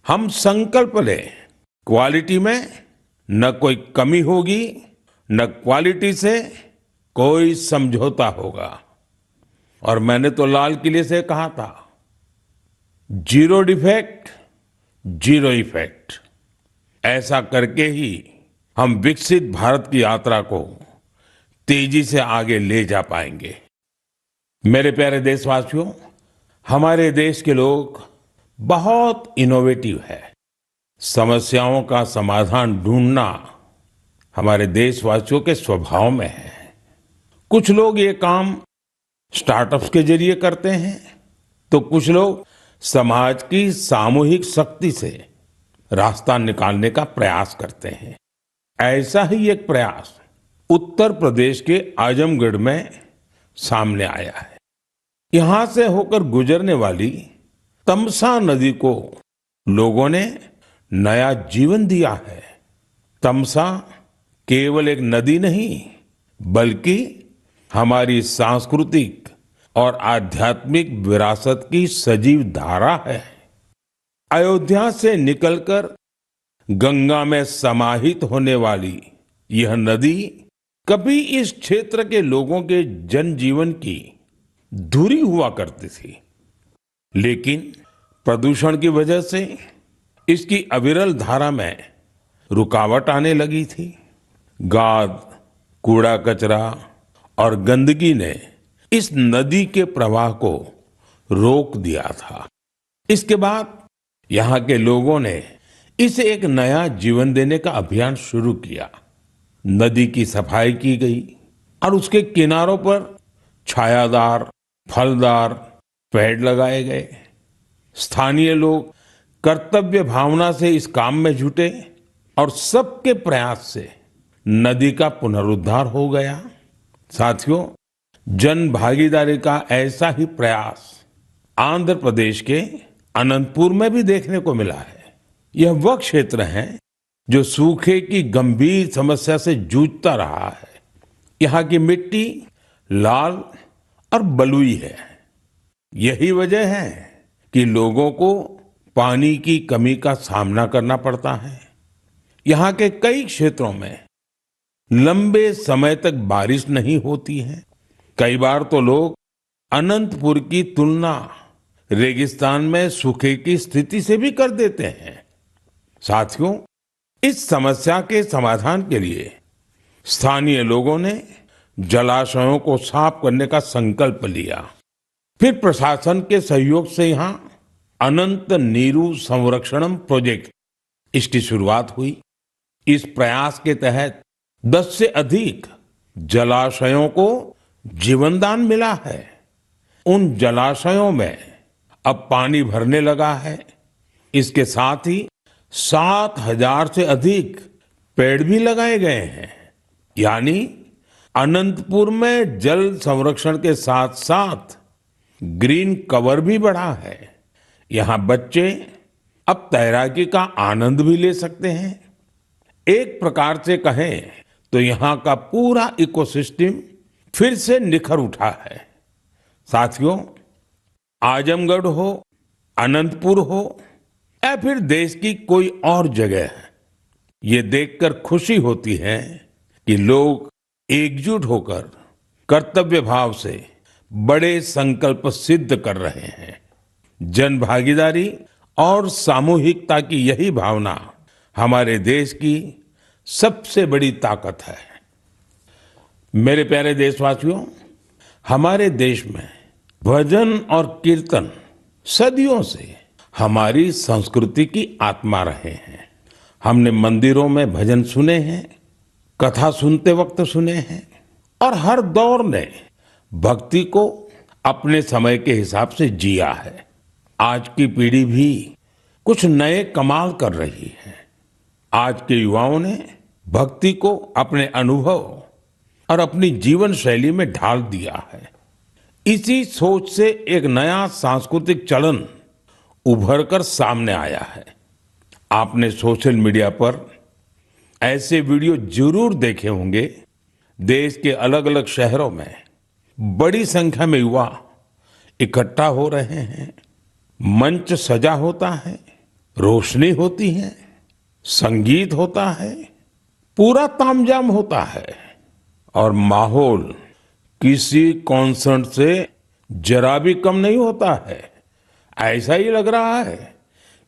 हम संकल्प लें, क्वालिटी में न कोई कमी होगी, न क्वालिटी से कोई समझौता होगा। और मैंने तो लाल किले से कहा था, जीरो डिफेक्ट, जीरो इफेक्ट। ऐसा करके ही हम विकसित भारत की यात्रा को तेजी से आगे ले जा पाएंगे। मेरे प्यारे देशवासियों, हमारे देश के लोग बहुत इनोवेटिव है। समस्याओं का समाधान ढूंढना हमारे देशवासियों के स्वभाव में है। कुछ लोग ये काम स्टार्टअप्स के जरिए करते हैं, तो कुछ लोग समाज की सामूहिक शक्ति से रास्ता निकालने का प्रयास करते हैं। ऐसा ही एक प्रयास उत्तर प्रदेश के आजमगढ़ में सामने आया है। यहां से होकर गुजरने वाली तमसा नदी को लोगों ने नया जीवन दिया है। तमसा केवल एक नदी नहीं, बल्कि हमारी सांस्कृतिक और आध्यात्मिक विरासत की सजीव धारा है। अयोध्या से निकलकर गंगा में समाहित होने वाली यह नदी कभी इस क्षेत्र के लोगों के जनजीवन की धुरी हुआ करती थी, लेकिन प्रदूषण की वजह से इसकी अविरल धारा में रुकावट आने लगी थी। गाद, कूड़ा कचरा और गंदगी ने इस नदी के प्रवाह को रोक दिया था। इसके बाद यहाँ के लोगों ने इसे एक नया जीवन देने का अभियान शुरू किया। नदी की सफाई की गई और उसके किनारों पर छायादार, फलदार पेड़ लगाए गए। स्थानीय लोग कर्तव्य भावना से इस काम में जुटे और सबके प्रयास से नदी का पुनरुद्धार हो गया। साथियों, जन भागीदारी का ऐसा ही प्रयास आंध्र प्रदेश के अनंतपुर में भी देखने को मिला है। यह वह क्षेत्र है जो सूखे की गंभीर समस्या से जूझता रहा है। यहाँ की मिट्टी लाल और बलुई है। यही वजह है कि लोगों को पानी की कमी का सामना करना पड़ता है। यहाँ के कई क्षेत्रों में लंबे समय तक बारिश नहीं होती है। कई बार तो लोग अनंतपुर की तुलना रेगिस्तान में सूखे की स्थिति से भी कर देते हैं। साथियों, इस समस्या के समाधान के लिए स्थानीय लोगों ने जलाशयों को साफ करने का संकल्प लिया। फिर प्रशासन के सहयोग से यहाँ अनंत नीरू संरक्षणम प्रोजेक्ट, इसकी शुरुआत हुई। इस प्रयास के तहत 10 से अधिक जलाशयों को जीवनदान मिला है। उन जलाशयों में अब पानी भरने लगा है। इसके साथ ही 7,000 से अधिक पेड़ भी लगाए गए हैं। यानी अनंतपुर में जल संरक्षण के साथ साथ ग्रीन कवर भी बढ़ा है। यहाँ बच्चे अब तैराकी का आनंद भी ले सकते हैं। एक प्रकार से कहें तो यहाँ का पूरा इकोसिस्टम फिर से निखर उठा है। साथियों, आजमगढ़ हो, अनंतपुर हो या फिर देश की कोई और जगह, ये देखकर खुशी होती है कि लोग एकजुट होकर कर्तव्य भाव से बड़े संकल्प सिद्ध कर रहे हैं। जन भागीदारी और सामूहिकता की यही भावना हमारे देश की सबसे बड़ी ताकत है। मेरे प्यारे देशवासियों, हमारे देश में भजन और कीर्तन सदियों से हमारी संस्कृति की आत्मा रहे हैं। हमने मंदिरों में भजन सुने हैं, कथा सुनते वक्त सुने हैं, और हर दौर ने भक्ति को अपने समय के हिसाब से जिया है। आज की पीढ़ी भी कुछ नए कमाल कर रही है। आज के युवाओं ने भक्ति को अपने अनुभव और अपनी जीवन शैली में ढाल दिया है। इसी सोच से एक नया सांस्कृतिक चलन उभर कर सामने आया है। आपने सोशल मीडिया पर ऐसे वीडियो जरूर देखे होंगे। देश के अलग अलग शहरों में बड़ी संख्या में युवा इकट्ठा हो रहे हैं। मंच सजा होता है, रोशनी होती है, संगीत होता है, पूरा तामझाम होता है और माहौल किसी कॉन्सर्ट से जरा भी कम नहीं होता है। ऐसा ही लग रहा है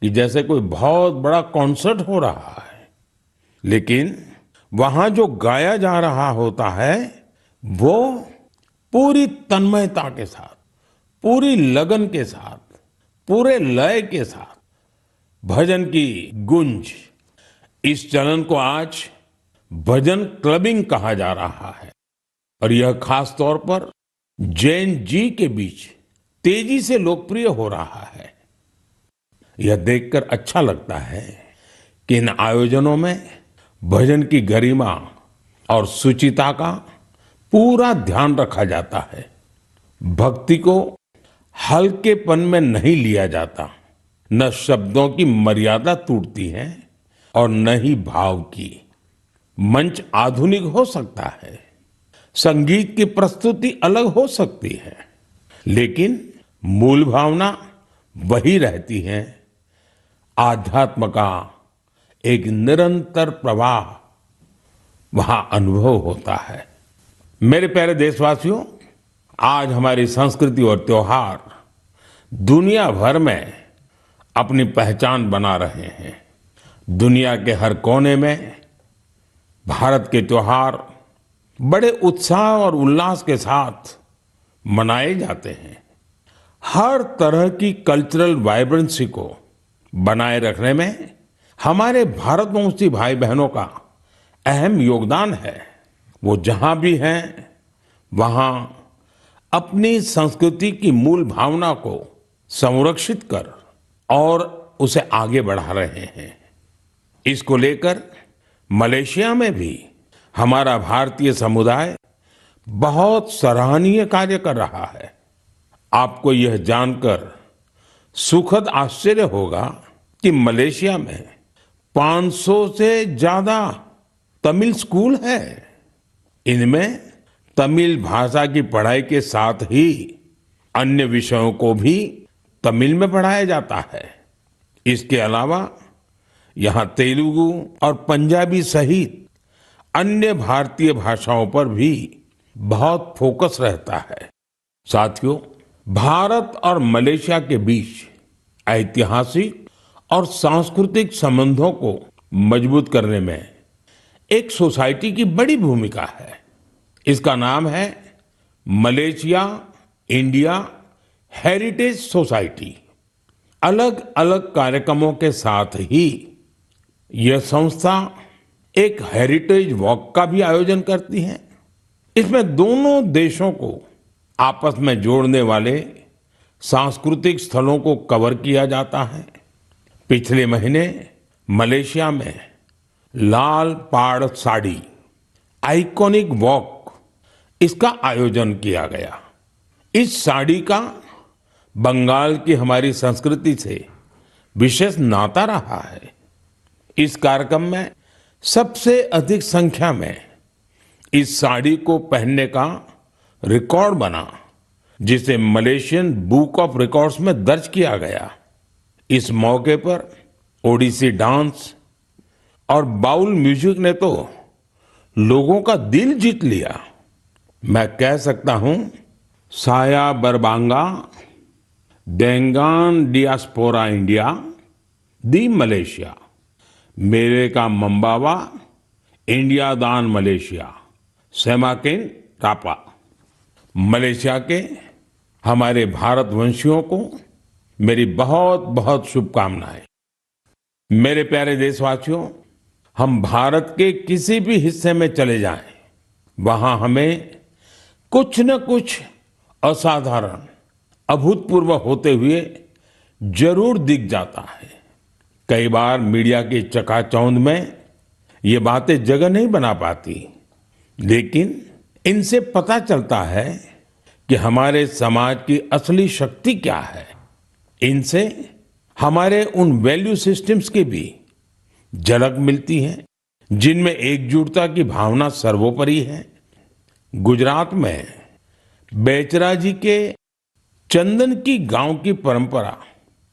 कि जैसे कोई बहुत बड़ा कॉन्सर्ट हो रहा है। लेकिन वहां जो गाया जा रहा होता है वो पूरी तन्मयता के साथ, पूरी लगन के साथ, पूरे लय के साथ, भजन की गूंज। इस चलन को आज भजन क्लबिंग कहा जा रहा है और यह खास तौर पर जैन जी के बीच तेजी से लोकप्रिय हो रहा है। यह देखकर अच्छा लगता है कि इन आयोजनों में भजन की गरिमा और सुचिता का पूरा ध्यान रखा जाता है। भक्ति को हल्केपन में नहीं लिया जाता, न शब्दों की मर्यादा टूटती है और न ही भाव की। मंच आधुनिक हो सकता है, संगीत की प्रस्तुति अलग हो सकती है, लेकिन मूल भावना वही रहती है। आध्यात्म का एक निरंतर प्रवाह वहां अनुभव होता है। मेरे प्यारे देशवासियों, आज हमारी संस्कृति और त्योहार दुनिया भर में अपनी पहचान बना रहे हैं। दुनिया के हर कोने में भारत के त्योहार बड़े उत्साह और उल्लास के साथ मनाए जाते हैं। हर तरह की कल्चरल वाइब्रेंसी को बनाए रखने में हमारे भारतवंशी भाई बहनों का अहम योगदान है। वो जहां भी हैं वहां अपनी संस्कृति की मूल भावना को संरक्षित कर और उसे आगे बढ़ा रहे हैं। इसको लेकर मलेशिया में भी हमारा भारतीय समुदाय बहुत सराहनीय कार्य कर रहा है। आपको यह जानकर सुखद आश्चर्य होगा कि मलेशिया में 500 से ज्यादा तमिल स्कूल है। इनमें तमिल भाषा की पढ़ाई के साथ ही अन्य विषयों को भी तमिल में पढ़ाया जाता है। इसके अलावा यहाँ तेलुगु और पंजाबी सहित अन्य भारतीय भाषाओं पर भी बहुत फोकस रहता है। साथियों, भारत और मलेशिया के बीच ऐतिहासिक और सांस्कृतिक संबंधों को मजबूत करने में एक सोसाइटी की बड़ी भूमिका है। इसका नाम है मलेशिया इंडिया हेरिटेज सोसाइटी। अलग अलग कार्यक्रमों के साथ ही यह संस्था एक हेरिटेज वॉक का भी आयोजन करती है। इसमें दोनों देशों को आपस में जोड़ने वाले सांस्कृतिक स्थलों को कवर किया जाता है। पिछले महीने मलेशिया में लाल पाड़ साड़ी आइकॉनिक वॉक, इसका आयोजन किया गया। इस साड़ी का बंगाल की हमारी संस्कृति से विशेष नाता रहा है। इस कार्यक्रम में सबसे अधिक संख्या में इस साड़ी को पहनने का रिकॉर्ड बना, जिसे मलेशियन बुक ऑफ रिकॉर्ड्स में दर्ज किया गया। इस मौके पर ओडिसी डांस और बाउल म्यूजिक ने तो लोगों का दिल जीत लिया। मैं कह सकता हूं, साया बरबांगा डेंगान डियास्पोरा इंडिया दी मलेशिया, मेरे का मंबावा इंडिया दान मलेशिया, सेमाकिन टापा। मलेशिया के हमारे भारतवंशियों को मेरी बहुत बहुत शुभकामनाएं। मेरे प्यारे देशवासियों, हम भारत के किसी भी हिस्से में चले जाएं, वहां हमें कुछ न कुछ असाधारण, अभूतपूर्व होते हुए जरूर दिख जाता है। कई बार मीडिया की चकाचौंध में ये बातें जगह नहीं बना पाती, लेकिन इनसे पता चलता है कि हमारे समाज की असली शक्ति क्या है। इनसे हमारे उन वैल्यू सिस्टम्स की भी झलक मिलती है जिनमें एकजुटता की भावना सर्वोपरि है। गुजरात में बेचरा जी के चंदन की गांव की परंपरा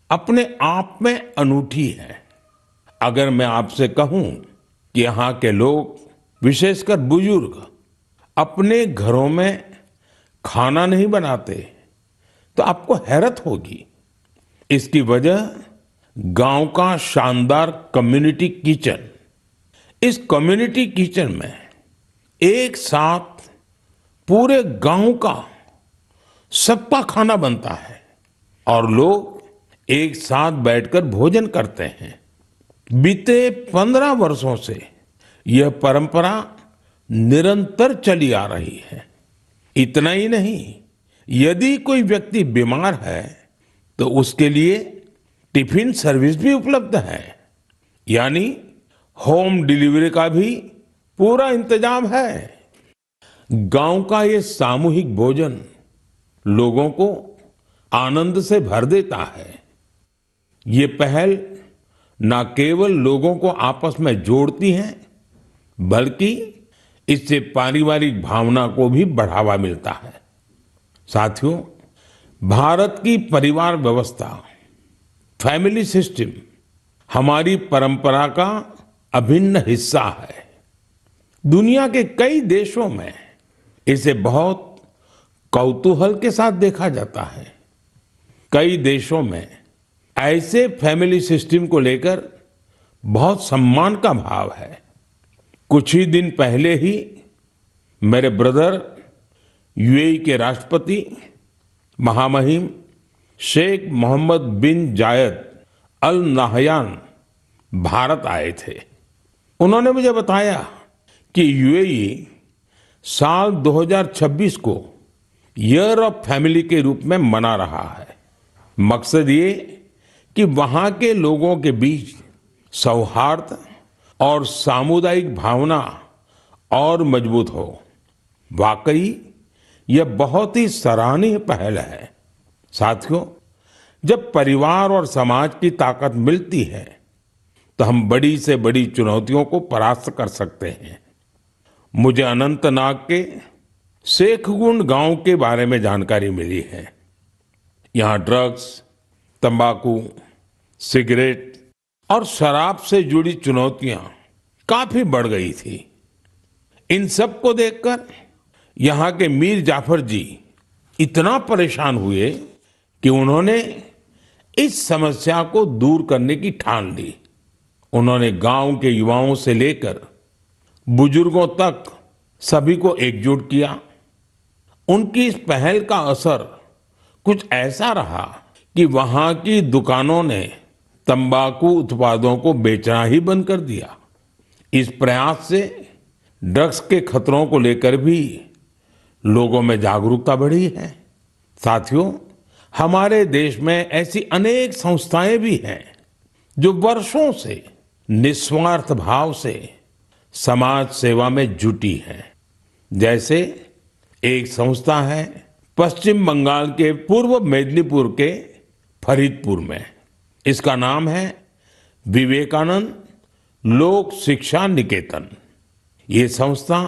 अपने आप में अनूठी है। अगर मैं आपसे कहूं कि यहाँ के लोग, विशेषकर बुजुर्ग, अपने घरों में खाना नहीं बनाते, तो आपको हैरत होगी। इसकी वजह गांव का शानदार कम्युनिटी किचन। इस कम्युनिटी किचन में एक साथ पूरे गांव का सबका खाना बनता है और लोग एक साथ बैठकर भोजन करते हैं। बीते 15 वर्षों से यह परंपरा निरंतर चली आ रही है। इतना ही नहीं, यदि कोई व्यक्ति बीमार है तो उसके लिए टिफिन सर्विस भी उपलब्ध है, यानी होम डिलीवरी का भी पूरा इंतजाम है। गांव का ये सामूहिक भोजन लोगों को आनंद से भर देता है। ये पहल न केवल लोगों को आपस में जोड़ती है, बल्कि इससे पारिवारिक भावना को भी बढ़ावा मिलता है। साथियों, भारत की परिवार व्यवस्था, फैमिली सिस्टम, हमारी परंपरा का अभिन्न हिस्सा है। दुनिया के कई देशों में इसे बहुत कौतूहल के साथ देखा जाता है। कई देशों में ऐसे फैमिली सिस्टम को लेकर बहुत सम्मान का भाव है। कुछ ही दिन पहले ही मेरे ब्रदर यूएई के राष्ट्रपति महामहिम शेख मोहम्मद बिन जायद अल नाहयान भारत आए थे। उन्होंने मुझे बताया कि यूएई साल 2026 को ईयर ऑफ फैमिली के रूप में मना रहा है। मकसद ये कि वहां के लोगों के बीच सौहार्द और सामुदायिक भावना और मजबूत हो। वाकई यह बहुत ही सराहनीय पहल है। साथियों, जब परिवार और समाज की ताकत मिलती है तो हम बड़ी से बड़ी चुनौतियों को परास्त कर सकते हैं। मुझे अनंतनाग के शेखगुंड गांव के बारे में जानकारी मिली है। यहाँ ड्रग्स, तंबाकू, सिगरेट और शराब से जुड़ी चुनौतियां काफी बढ़ गई थी। इन सब को देखकर यहाँ के मीर जाफर जी इतना परेशान हुए कि उन्होंने इस समस्या को दूर करने की ठान ली। उन्होंने गांव के युवाओं से लेकर बुजुर्गों तक सभी को एकजुट किया। उनकी इस पहल का असर कुछ ऐसा रहा कि वहां की दुकानों ने तंबाकू उत्पादों को बेचना ही बंद कर दिया। इस प्रयास से ड्रग्स के खतरों को लेकर भी लोगों में जागरूकता बढ़ी है। साथियों, हमारे देश में ऐसी अनेक संस्थाएं भी हैं जो वर्षों से निस्वार्थ भाव से समाज सेवा में जुटी हैं। जैसे एक संस्था है पश्चिम बंगाल के पूर्व मेदिनीपुर के फरीदपुर में। इसका नाम है विवेकानंद लोक शिक्षा निकेतन। ये संस्था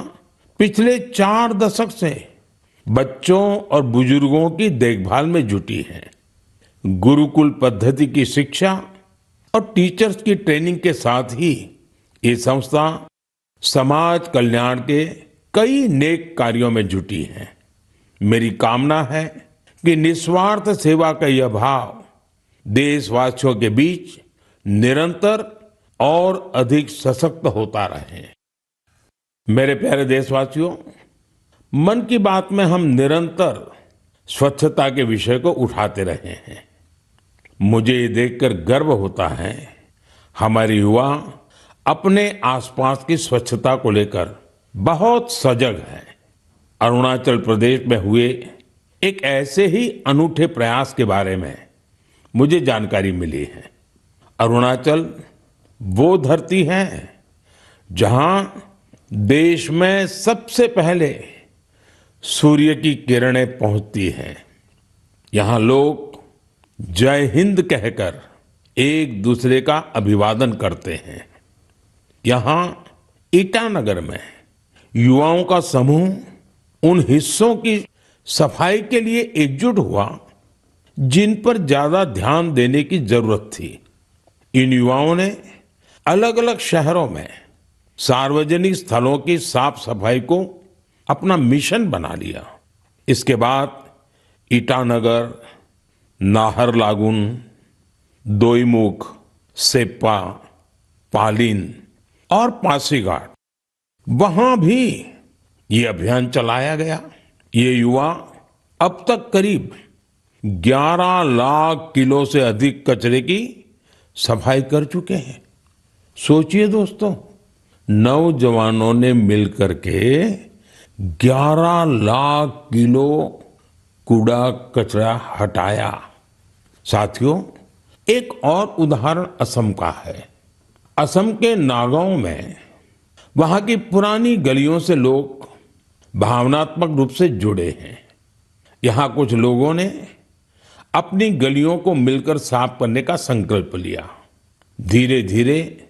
पिछले 4 दशक से बच्चों और बुजुर्गों की देखभाल में जुटी है। गुरुकुल पद्धति की शिक्षा और टीचर्स की ट्रेनिंग के साथ ही ये संस्था समाज कल्याण के कई नेक कार्यों में जुटी है। मेरी कामना है कि निस्वार्थ सेवा का यह भाव देशवासियों के बीच निरंतर और अधिक सशक्त होता रहे। मेरे प्यारे देशवासियों, मन की बात में हम निरंतर स्वच्छता के विषय को उठाते रहे हैं। मुझे ये देखकर गर्व होता है हमारे युवा अपने आसपास की स्वच्छता को लेकर बहुत सजग हैं। अरुणाचल प्रदेश में हुए एक ऐसे ही अनूठे प्रयास के बारे में मुझे जानकारी मिली है। अरुणाचल वो धरती है जहां देश में सबसे पहले सूर्य की किरणें पहुंचती हैं। यहां लोग जय हिंद कहकर एक दूसरे का अभिवादन करते हैं। यहां ईटानगर में युवाओं का समूह उन हिस्सों की सफाई के लिए एकजुट हुआ जिन पर ज्यादा ध्यान देने की जरूरत थी। इन युवाओं ने अलग अलग शहरों में सार्वजनिक स्थलों की साफ सफाई को अपना मिशन बना लिया। इसके बाद ईटानगर, नाहरलागुन, दोईमुख, सेप्पा, पालीन और पासीघाट, वहां भी ये अभियान चलाया गया। ये युवा अब तक करीब 11 लाख किलो से अधिक कचरे की सफाई कर चुके हैं। सोचिए दोस्तों, नौजवानों ने मिलकर के 11 लाख किलो कूड़ा कचरा हटाया। साथियों, एक और उदाहरण असम का है। असम के नागांव में वहां की पुरानी गलियों से लोग भावनात्मक रूप से जुड़े हैं। यहाँ कुछ लोगों ने अपनी गलियों को मिलकर साफ करने का संकल्प लिया। धीरे धीरे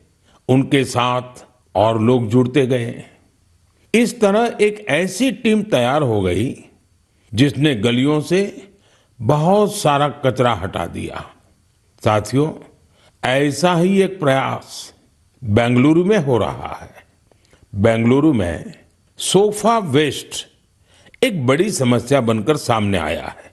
उनके साथ और लोग जुड़ते गए। इस तरह एक ऐसी टीम तैयार हो गई जिसने गलियों से बहुत सारा कचरा हटा दिया। साथियों, ऐसा ही एक प्रयास बेंगलुरु में हो रहा है। बेंगलुरु में सोफा वेस्ट एक बड़ी समस्या बनकर सामने आया है।